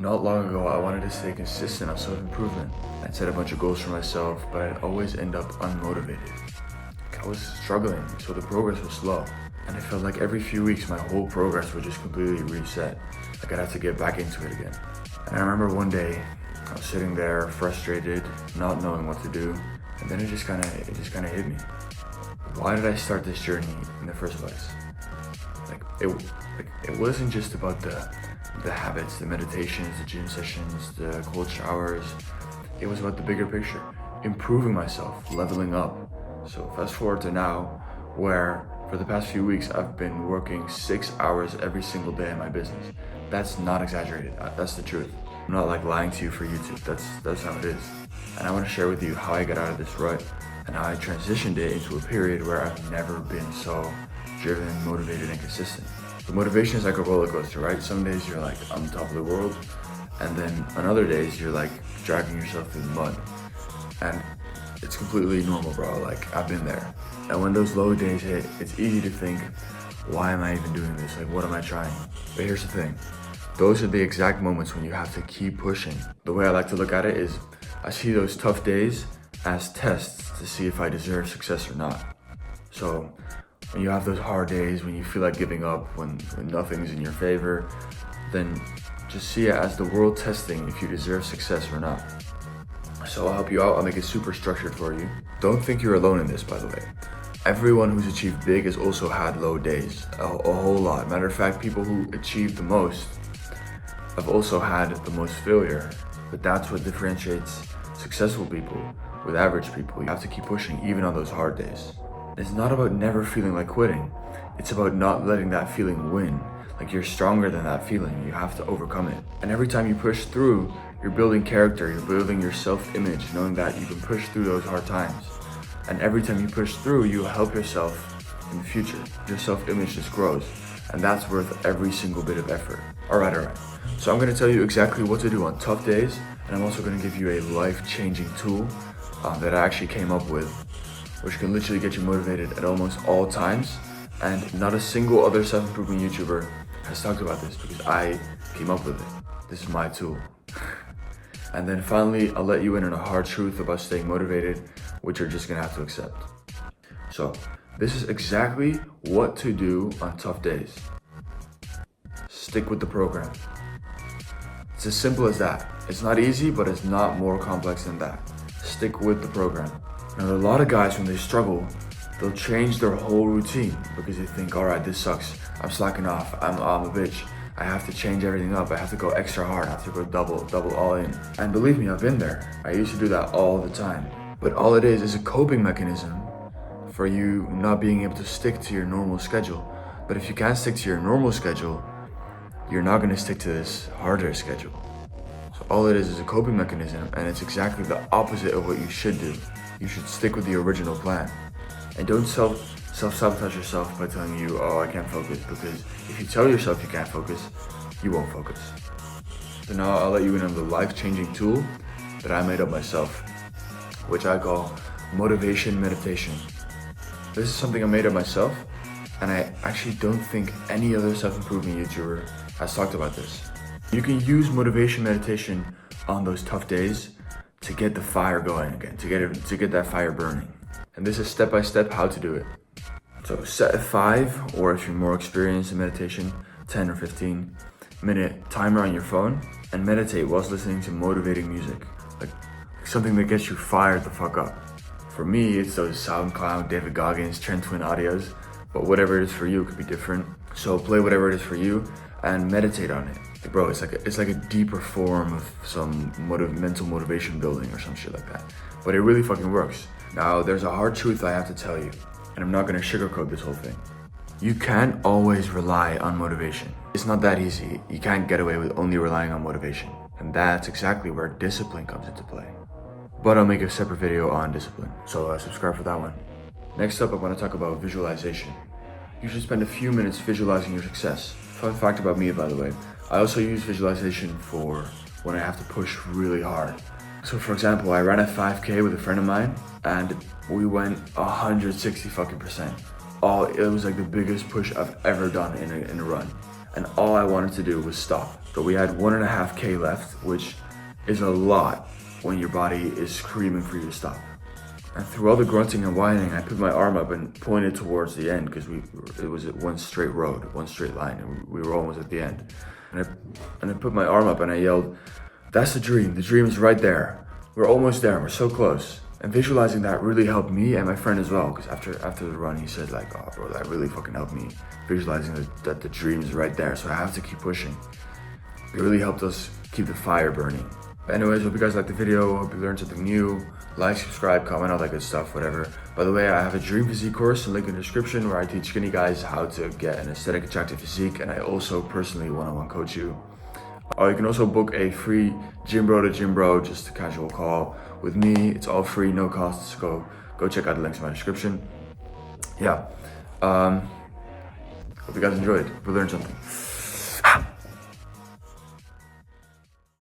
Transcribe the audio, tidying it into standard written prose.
Not long ago, I wanted to stay consistent on self-improvement. I'd set a bunch of goals for myself, but I'd always end up unmotivated. I was struggling, so the progress was slow. And it felt like every few weeks, my whole progress would just completely reset. Like I'd have to get back into it again. And I remember one day, I was sitting there, frustrated, not knowing what to do. And then it just kind of hit me. Why did I start this journey in the first place? It wasn't just about the habits, the meditations, the gym sessions, the cold showers. It was about the bigger picture, improving myself, leveling up. So fast forward to now, where for the past few weeks, I've been working 6 hours every single day in my business. That's not exaggerated, that's the truth. I'm not like lying to you for YouTube, that's how it is. And I want to share with you how I got out of this rut and how I transitioned it into a period where I've never been so driven, motivated, and consistent. The motivation is like a roller coaster, right? Some days you're like on top of the world, and then on other days you're like dragging yourself through the mud. And it's completely normal, bro. Like, I've been there. And when those low days hit, it's easy to think, why am I even doing this? Like, what am I trying? But here's the thing. Those are the exact moments when you have to keep pushing. The way I like to look at it is, I see those tough days as tests to see if I deserve success or not. So, when you have those hard days, when you feel like giving up, when nothing's in your favor, then just see it as the world testing if you deserve success or not. So I'll help you out, I'll make it super structured for you. Don't think you're alone in this, by the way. Everyone who's achieved big has also had low days, a whole lot. Matter of fact, people who achieve the most have also had the most failure. But that's what differentiates successful people with average people. You have to keep pushing even on those hard days. It's not about never feeling like quitting. It's about not letting that feeling win. Like, you're stronger than that feeling. You have to overcome it. And every time you push through, you're building character, you're building your self-image, knowing that you can push through those hard times. And every time you push through, you help yourself in the future. Your self-image just grows. And that's worth every single bit of effort. All right. So I'm gonna tell you exactly what to do on tough days. And I'm also gonna give you a life-changing tool that I actually came up with, which can literally get you motivated at almost all times. And not a single other self-improvement YouTuber has talked about this because I came up with it. This is my tool. And then finally, I'll let you in on a hard truth about staying motivated, which you're just gonna have to accept. So, this is exactly what to do on tough days. Stick with the program. It's as simple as that. It's not easy, but it's not more complex than that. Stick with the program. Now, there are a lot of guys, when they struggle, they'll change their whole routine because they think, all right, this sucks. I'm slacking off. I'm a bitch. I have to change everything up. I have to go extra hard. I have to go double all in. And believe me, I've been there. I used to do that all the time. But all it is a coping mechanism for you not being able to stick to your normal schedule. But if you can't stick to your normal schedule, you're not gonna stick to this harder schedule. So all it is a coping mechanism, and it's exactly the opposite of what you should do. You should stick with the original plan. And don't self-sabotage yourself by telling you, oh, I can't focus, because if you tell yourself you can't focus, you won't focus. So now I'll let you in on the life-changing tool that I made up myself, which I call motivation meditation. This is something I made up myself, and I actually don't think any other self-improvement YouTuber has talked about this. You can use motivation meditation on those tough days to get the fire going again, to get that fire burning. And this is step-by-step how to do it. So set a 5, or if you're more experienced in meditation, 10 or 15 minute timer on your phone and meditate whilst listening to motivating music. Like something that gets you fired the fuck up. For me, it's those SoundCloud, David Goggins, Trent Twin audios, but whatever it is for you could be different. So play whatever it is for you and meditate on it. Like, bro, it's like a deeper form of some mental motivation building or some shit like that. But it really fucking works. Now, there's a hard truth I have to tell you, and I'm not gonna sugarcoat this whole thing. You can't always rely on motivation. It's not that easy. You can't get away with only relying on motivation. And that's exactly where discipline comes into play. But I'll make a separate video on discipline, so subscribe for that one. Next up, I wanna talk about visualization. You should spend a few minutes visualizing your success. Fun fact about me, by the way, I also use visualization for when I have to push really hard. So for example, I ran a 5K with a friend of mine and we went 160%. It was like the biggest push I've ever done in a run. And all I wanted to do was stop. So we had 1.5K left, which is a lot when your body is screaming for you to stop. And through all the grunting and whining, I put my arm up and pointed towards the end because it was one straight road, one straight line, and we were almost at the end. And I put my arm up and I yelled, "That's the dream. The dream is right there. We're almost there. We're so close." And visualizing that really helped me and my friend as well. Because after the run, he said like, "Oh, bro, that really fucking helped me." Visualizing that the dream is right there, so I have to keep pushing. It really helped us keep the fire burning. Anyways, hope you guys liked the video. Hope you learned something new. Like, subscribe, comment, all that good stuff, whatever. By the way, I have a Dream Physique course, link in the description, where I teach skinny guys how to get an aesthetic, attractive physique, and I also personally one-on-one coach you. You can also book a free gym bro to gym bro, just a casual call with me. It's all free, no cost. So go check out the links in my description. Yeah. Hope you guys enjoyed. Hope you learned something.